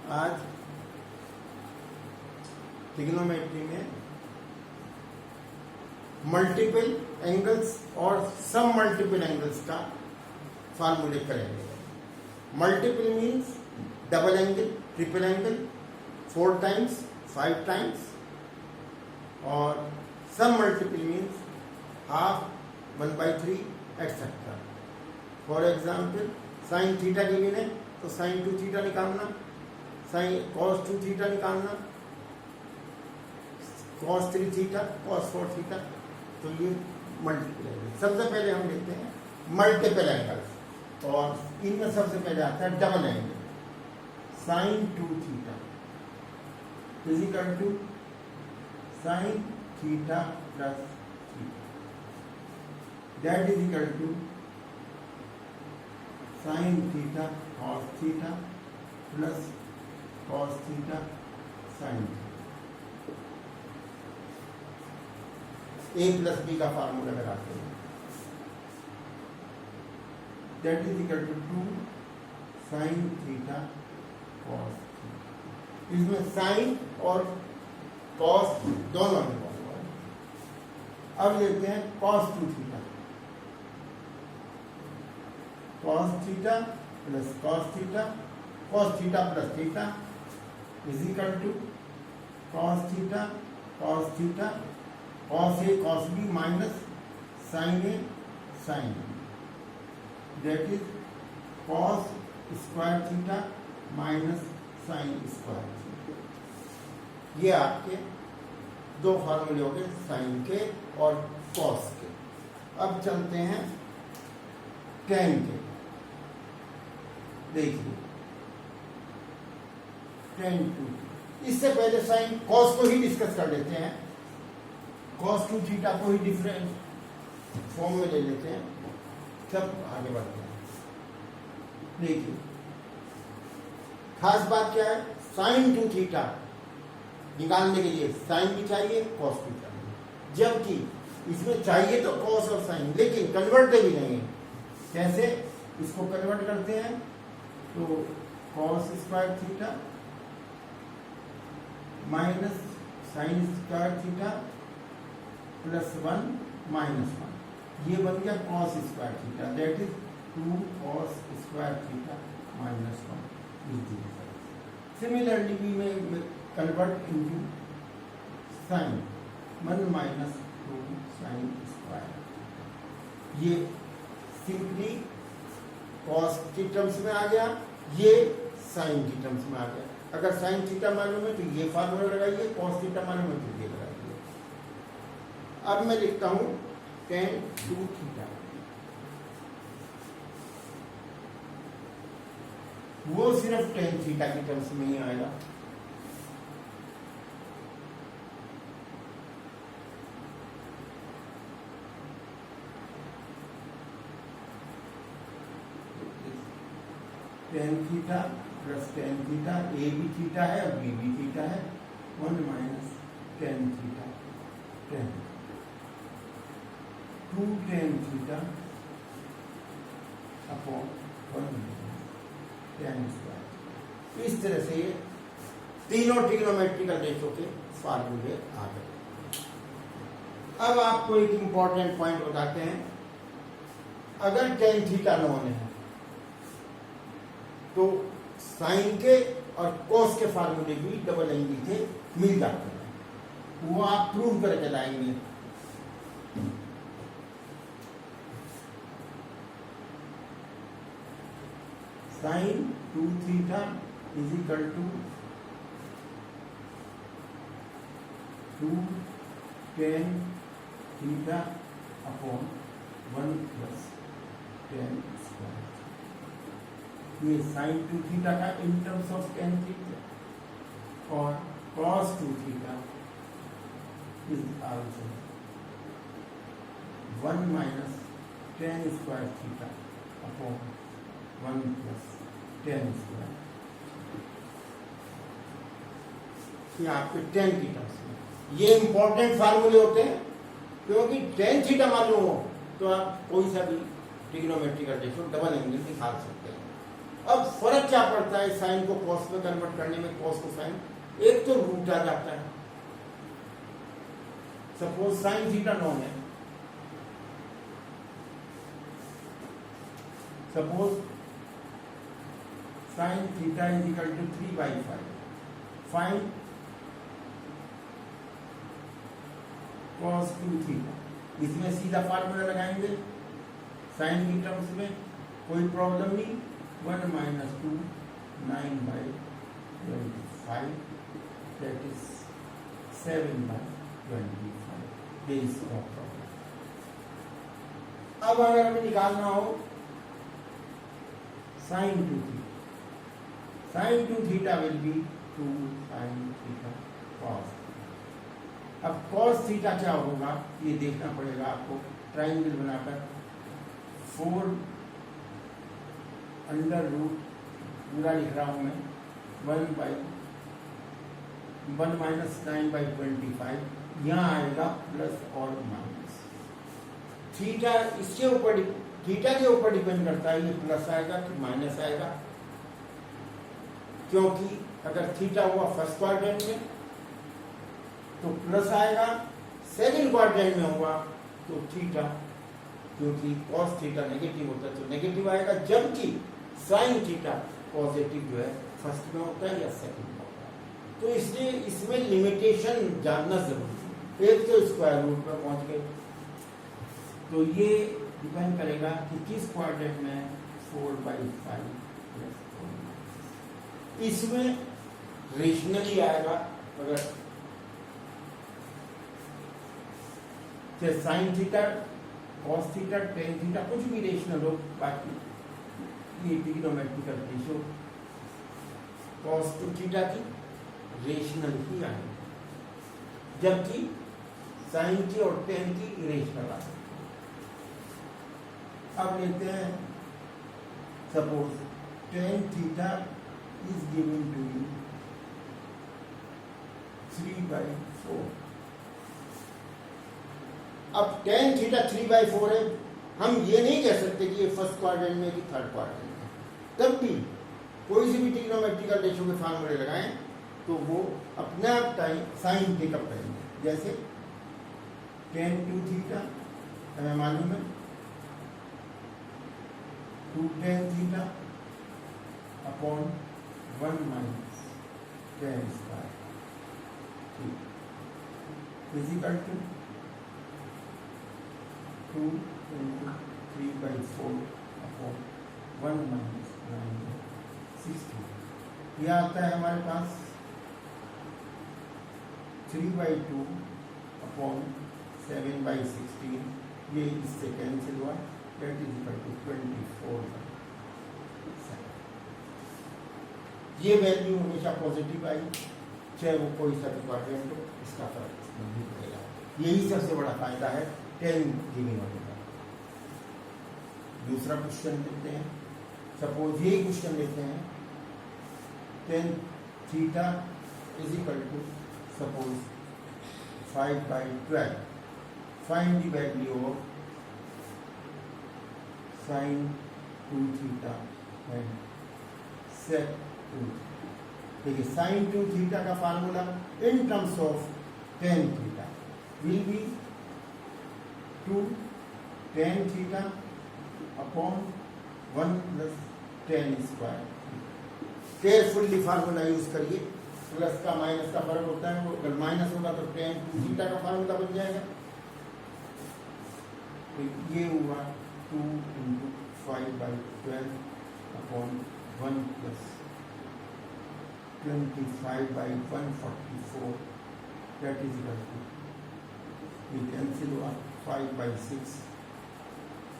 आज ट्रिग्नोमेट्री में multiple angles और सम मल्टीपल एंगल्स का फार्मूले करेंगे। Multiple means double angle, triple angle, 4 times, 5 times, और sub multiple means half, 1/3 etcetera. For example sine theta given है तो साइन 2 थीटा निकालना, साइन कॉस 2 थीटा निकालना, कॉस 3 थीटा, कॉस 4 थीटा। तो ये मल्टीपल एंगल। सबसे पहले हम लेते हैं मल्टीपल एंगल्स, और इनमें सबसे पहले आता है double angle. Sine 2 theta is equal to sine theta plus theta, that is equal to sine theta cos theta plus cos theta sine theta. A plus B का फार्मूला लगाते हैं, that is equal to 2 sine theta cos theta. इसमें sine और cos दोनों निकालना है। अब लेते हैं cos 2 theta, cos theta plus cos theta, cos theta plus theta is equal to cos theta cos theta, cos A cos B minus sine A sine B, that is cos square theta minus sine square theta. ये आपके दो फार्मूले हो गए, sign के और cos के। अब चलते हैं टेन के। देखिए टेन 2, इससे पहले साइन कॉस को ही डिस्कस कर लेते हैं। कॉस 2 थीटा को ही डिफरेंट फॉर्म में ले लेते हैं, सब आगे बढ़ते हैं। देखिए खास बात क्या है, साइन 2 थीटा निकालने के लिए साइन भी चाहिए, कॉस भी चाहिए, जबकि इसमें चाहिए तो कॉस और साइन, लेकिन कन्वर्ट भी नहीं है। कैसे इसको कन्वर्ट करते हैं, तो cos square theta minus sine square theta plus 1 minus 1, ये बन गया cos square theta, that is 2 cos square theta minus 1। Similarly we में convert into sine 1 minus 2 sine square. ये सिंपली कॉस की टर्म्स में आ गया, ये साइन की टर्म्स में आ गया। अगर साइन थीटा मालूम है तो ये फार्मूला लगाइए, कॉस थीटा मालूम है तो ये लगाइए। अब मैं लिखता हूं tan 2 थीटा, वो सिर्फ tan थीटा की टर्म्स में ही आएगा। tan theta plus tan theta, A भी थीटा है और बी भी थीटा है, 1 minus tan theta tan 2 tan theta upon 1 tan square. इस तरह से ये तीनों ट्रिग्नोमेट्रिकल रेशो के फार्मूले आ गए। अब आपको एक इंपॉर्टेंट पॉइंट बताते हैं, अगर tan थीटा नोन है तो साइन के और कोस के फार्मूले भी डबल एंगल के मिल जाते हैं, वो आप प्रूव करके लाएंगे। Sine 2 theta is equal to 2 tan theta upon 1 plus tan square. ये साइन 2 थीटा का in terms of tan theta, और cos 2 theta is also 1 minus tan square theta upon 1 plus tan square. ये आपके tan की terms में ये important फार्मूले होते हैं, क्योंकि tan थीटा मालूम हो तो आप कोई सा भी ट्रिग्नोमेट्रिकल रेशो डबल एंगल निकाल सकते हैं। अब फर्क क्या पड़ता है साइन को कॉस में कन्वर्ट करने में, कॉस को साइन, एक तो रूट आ जाता है। सपोज साइन थीटा नॉन है, suppose sine theta is equal to 3/5, find cos 2 theta. इसमें सीधा फार्मूला लगाएंगे साइन की टर्म्स में, कोई प्रॉब्लम नहीं। 1 - 2 9/25 that is 7/25। There is no problem. अब अगर हमें निकालना हो sine 2 theta, sine 2 theta will be 2 sin theta cos। अब cos थीटा क्या होगा ये देखना पड़ेगा आपको। ट्राइंगल बनाकर 4 अंडर रूट पूरा लिख रहा हूं मैं, 1 - 9/25, यहाँ आएगा प्लस और माइनस। थीटा इसके ऊपर, थीटा के ऊपर डिपेंड करता है ये प्लस आएगा कि माइनस आएगा, क्योंकि अगर थीटा हुआ फर्स्ट क्वाड्रेंट में तो प्लस आएगा, सेकंड क्वाड्रेंट में हुआ तो थीटा, क्योंकि cos थीटा नेगेटिव होता है तो नेगेटिव आएगा, जबकि साइन थीटा पॉजिटिव जो है फर्स्ट में होता है या सेकंड में होता है। तो इसलिए इसमें लिमिटेशन जानना जरूरी है। एक तो स्क्वायर रूट पर पहुंच गए, तो ये डिपेंड करेगा कि किस क्वाड्रेंट में 4/5 इसमें रेशनली आएगा। अगर sign theta, cos theta, tan theta कुछ भी रेशनल हो, बाकी ये ट्रिग्नोमेट्रिकल रेशियो कॉस 2 थीटा की रेशनल ही आएगी, जबकि साइन की और टेन की इरेशनल आ सकती है। अब लेते हैं suppose tan theta is given to you 3/4। अब टेन थीटा 3/4 है, हम ये नहीं कह सकते कि ये फर्स्ट क्वाड्रेंट में कि थर्ड क्वाड्रेंट में। तब भी कोई सी भी ट्रिग्नोमेट्रिकल रेशियो के फार्मूले लगाएं तो वो अपने आप टाइम साइन टेकअप करेंगे। जैसे tan 2 थीटा हमें मालूम है 2 tan theta upon 1 - tan square is equal to 2 × 3/4 upon 1 - 9/16। यह आता है हमारे पास 3/2 अपॉन 7/16। ये इससे कैंसिल हुआ, दैट इज इक्वल टू 24। ये वैल्यू हमेशा पॉजिटिव आई, चाहे वो कोई सा क्वाड्रेंट हो, इसका फर्क नहीं पड़ेगा। यही सबसे बड़ा फायदा है 10 गिविंग होने का। दूसरा क्वेश्चन लेते हैं, सपोज यही क्वेश्चन लेते हैं, tan theta is equal to suppose 5/12। Find the value of sine 2 theta and sec 2। देखिए साइन 2 थीटा का formula in terms of tan theta will be 2 tan theta upon 1 + tan square. Carefully formula use करिए, plus का minus का फर्क होता है, वो अगर माइनस होगा तो tan 2 थीटा का फार्मूला बन जाएगा। तो ये हुआ 2 × 5/12 upon 1 + 25/144 that is equal to, ये कैंसिल हुआ 5/6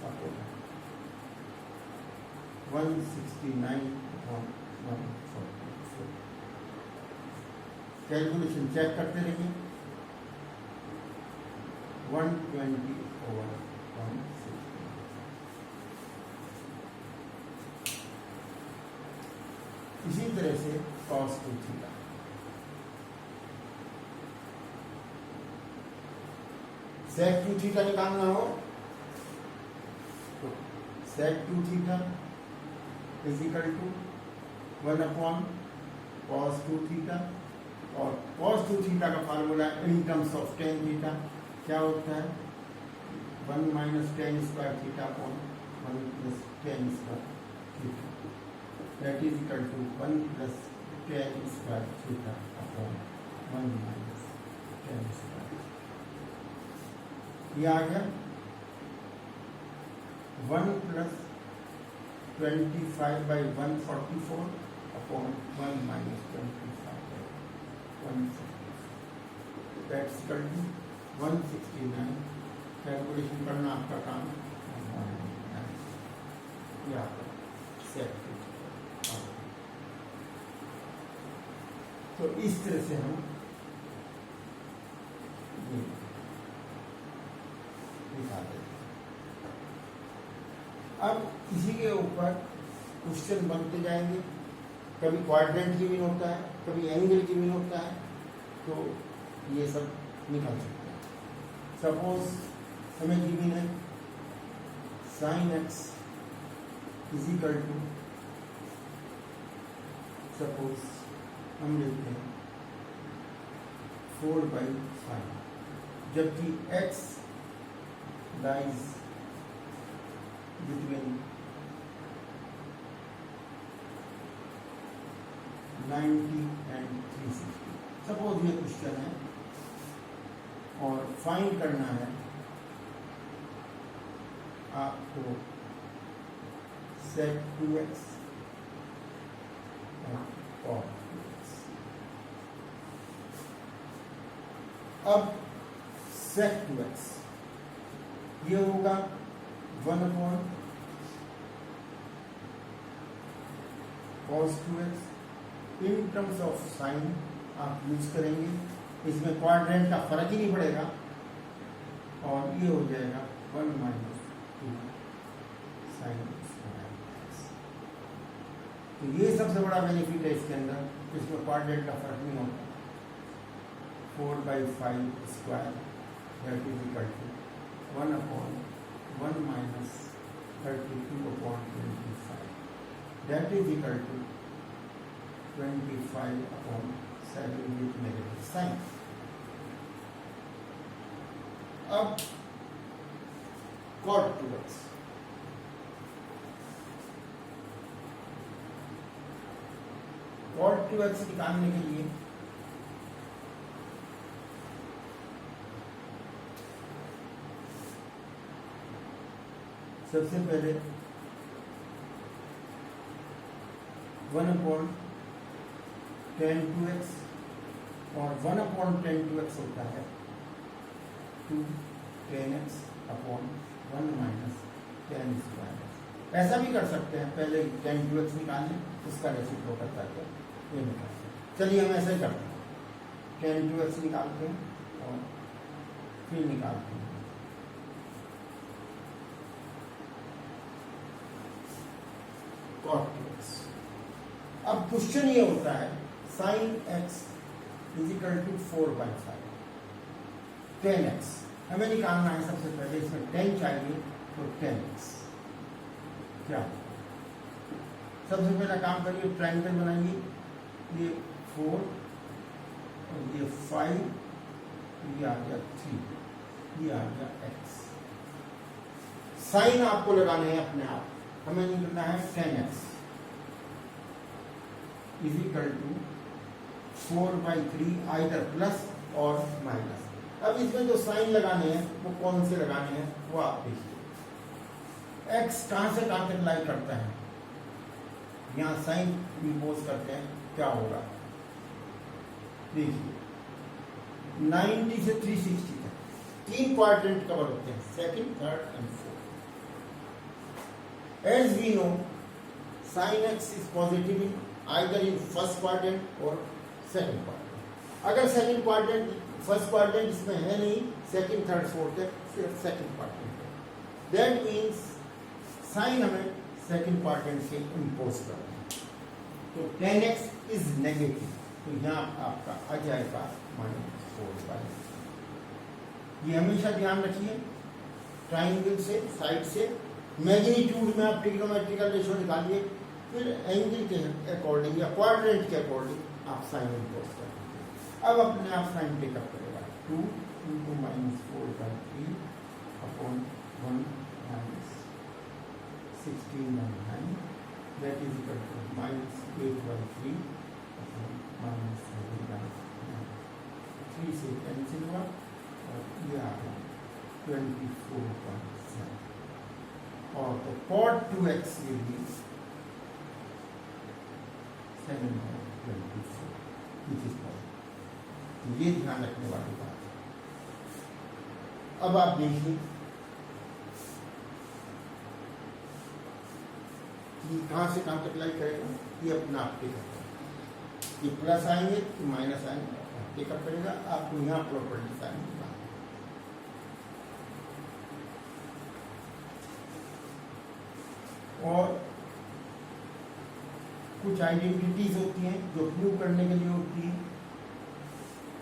अपॉन 169/144। कैलकुलेशन चेक करते रहिए। 120/160। इसी तरह से cos 2 थीटा, sec 2 थीटा निकालना हो तो sec 2 theta is equal to 1 upon cos 2 theta, और cos 2 थीटा का formula in terms of tan theta क्या होता है 1 minus tan square theta upon 1 plus tan square theta, that is equal to 1 plus tan square theta upon 1 minus tan square. ये आ गया 1 plus 25 by 144 upon 1 minus 25 by 144, that's equal to 169। Calculation करना आपका काम या सेट। तो इस तरह से हम दिखा देते। अब इसी के ऊपर क्वेश्चन बनते जाएंगे, कभी क्वाड्रेंट की भी होता है, कभी एंगल की भी होता है, तो ये सब निकल सकता है। सपोज हमें गिवन है sin x is equal to, suppose हम लिखते हैं 4/5, जबकि x लाइज बिटवीन 90 एंड 360। सपोज ये क्वेश्चन है और फाइंड करना है आपको sec 2x और cot 2x। अब sec 2x ये होगा 1 upon cos 2x, in terms of sine आप यूज करेंगे, इसमें क्वाड्रेंट का फर्क ही नहीं पड़ेगा, और ये हो जाएगा 1 माइनस 2 साइन x। तो ये सबसे बड़ा बेनिफिट है इसके अंदर, इसमें क्वाड्रेंट का फर्क नहीं होता। 4/5 square that is equal to 1 upon 1 minus 32 upon 25, that is equal to 25 upon 7 with negative sign. अब cot 2x, cot 2x निकालने के लिए सबसे पहले 1 अपॉन tan 2x, और 1 अपॉन tan 2x होता है 2 tan x upon 1 minus tan square x। ऐसा भी कर सकते हैं, पहले tan 2x निकाल लें, उसका रेसिप्रोकल करके ये निकाल सकते। चलिए हम ऐसा ही करते हैं, tan 2x निकालते हैं और फिर निकालते हैं cot 2x। अब क्वेश्चन ये होता है sin x is equal to 4/5 tan x हमें निकालना है। सबसे पहले इसमें tan चाहिए, तो tan x क्या, सबसे पहला काम करिए, ट्रायंगल बनाइए, ये 4 और ये 5, ये आ गया 3, ये आ गया x। साइन आपको लगाने हैं अपने आप, हमें निकलना है tan x is equal to 4/3 either plus और माइनस। अब इसमें जो साइन लगाने हैं वो कौन से लगाने हैं वो आप देखिए। x कहां से कहां तक लाई करता है, यहां साइन इंपोज करते हैं, क्या होगा देखिए 90 से 360 तक 3 क्वाड्रेंट कवर होते हैं, second, third and fourth. As we know sin x is positive in either in first quadrant or second quadrant। अगर सेकंड क्वाड्रेंट, फर्स्ट क्वाड्रेंट इसमें है नहीं, सेकंड, थर्ड, फोर्थ है, सिर्फ सेकंड क्वाड्रेंट है, दैट मीन्स साइन हमें second quadrant से impose करना है। तो tan x इज नेगेटिव, तो यहाँ आपका आ जाएगा -4/। ये हमेशा ध्यान रखिए, ट्राइंगल से, साइड से, मैग्नीट्यूड में आप ट्रिग्नोमेट्रिकल रेशियो निकालिए, फिर एंगल के अकॉर्डिंग या क्वाड्रेंट के अकॉर्डिंग आप साइन एंड कॉस कर सकते हैं। अब अपने आप साइन टेकअप करेगा 2 into minus 4/3 upon 1 minus 16/9 that is equal to minus 8/3 upon minus 7/9। 3 से कैंसिल हुआ और ये आ गया 24.7 और तो cot 2x will be 7/24 which is positive। तो ये ध्यान रखने वाली बात है। अब आप देखिए कि कहां से कहां तक लाई करेगा, ये अपना आप टेकअप करेगा, ये प्लस आएंगे कि माइनस आएंगे टेकअप करेगा। आपको यहाँ प्रॉपर्टी आएंगे और कुछ आइडेंटिटीज होती हैं जो प्रूव करने के लिए होती हैं,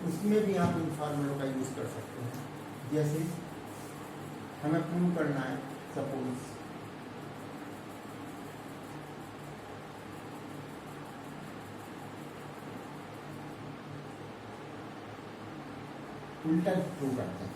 उसमें भी आप इन फार्मूलों का यूज कर सकते हैं। जैसे हमें प्रूव करना है सपोज उल्टा प्रूव करते हैं।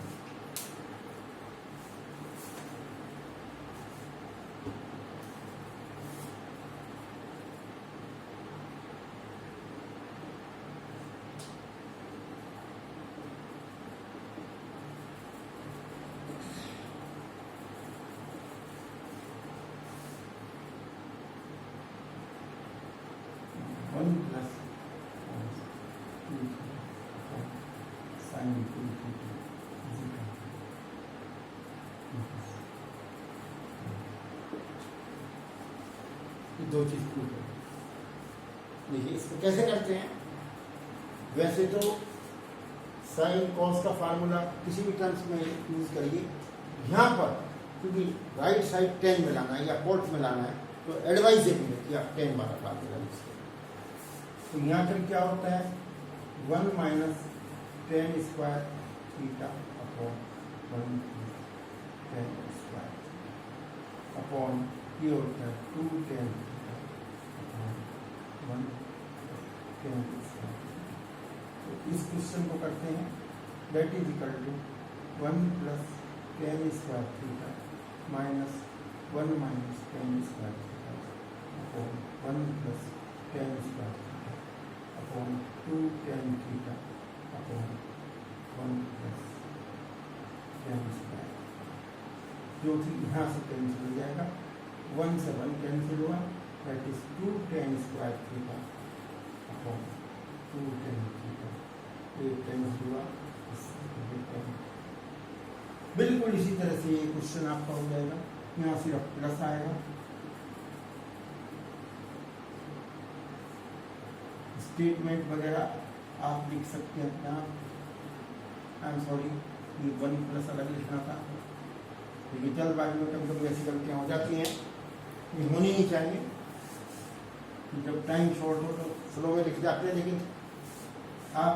दो चीज प्रूव करें। देखिए इसको कैसे करते हैं। वैसे तो साइन कॉस का फार्मूला किसी भी टर्म्स में यूज करिए, यहाँ पर क्योंकि राइट साइड 10 में लाना है या कोर्ट में लाना है तो एडवाइजेबल है कि आप 10 बार फार्मूला यूज करें। तो यहाँ पर क्या होता है 1 minus 10 square theta upon 1 10 square upon ये होता है 2 10 1 10 स्क्वायर। तो इस क्वेश्चन को करते हैं that is equal to 1 plus 10 square theta minus 1 minus 10 square theta upon 1 plus 10 square theta upon 2 10 theta upon 1 plus 10 square, जो कि यहाँ से कैंसिल हो जाएगा। 1 से 1 कैंसिल हुआ that is 2 10 square theta upon 2 10 theta, एक कैंसिल हुआ। बिल्कुल इसी तरह से ये क्वेश्चन आपका हो जाएगा, यहाँ सिर्फ प्लस आएगा। स्टेटमेंट वगैरह आप लिख सकते हैं अपना। आई एम सॉरी ये 1 प्लस अलग लिखना था, लेकिन जल्दबाजी में कभी कभी ऐसी गलतियाँ हो जाती हैं, ये होनी नहीं चाहिए। जब टाइम शॉर्ट हो तो स्लो में लिख जाते हैं, लेकिन आप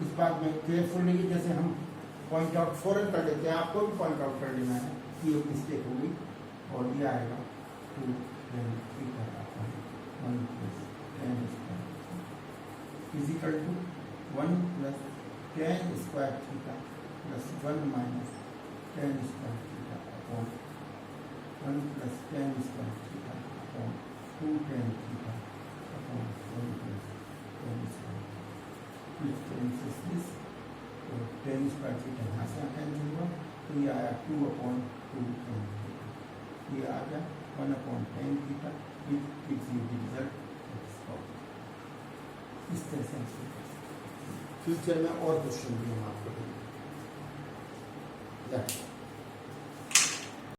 इस बात में केयरफुल रहिए। जैसे हम पॉइंट आउट फॉरन कर लेते हैं, आपको भी पॉइंट आउट कर लेना है कि ये मिस्टेक होगी और ये आएगा 2 10 theta upon 1 plus 10 square is equal to 1 plus 10 square theta plus 1 minus 10 square theta upon 1 plus 10 square theta upon 2 10 theta upon 1 plus 10 square. which cancels this, तो 10 स्क्वायर थीटा यहाँ से कैंसिल हुआ तो ये आया 2 अपॉन 2 10 थीटा, ये आ गया 1 upon 10 theta, which gives you the result इस तरह से। फ्यूचर में और क्वेश्चन भी हम आपको देंगे।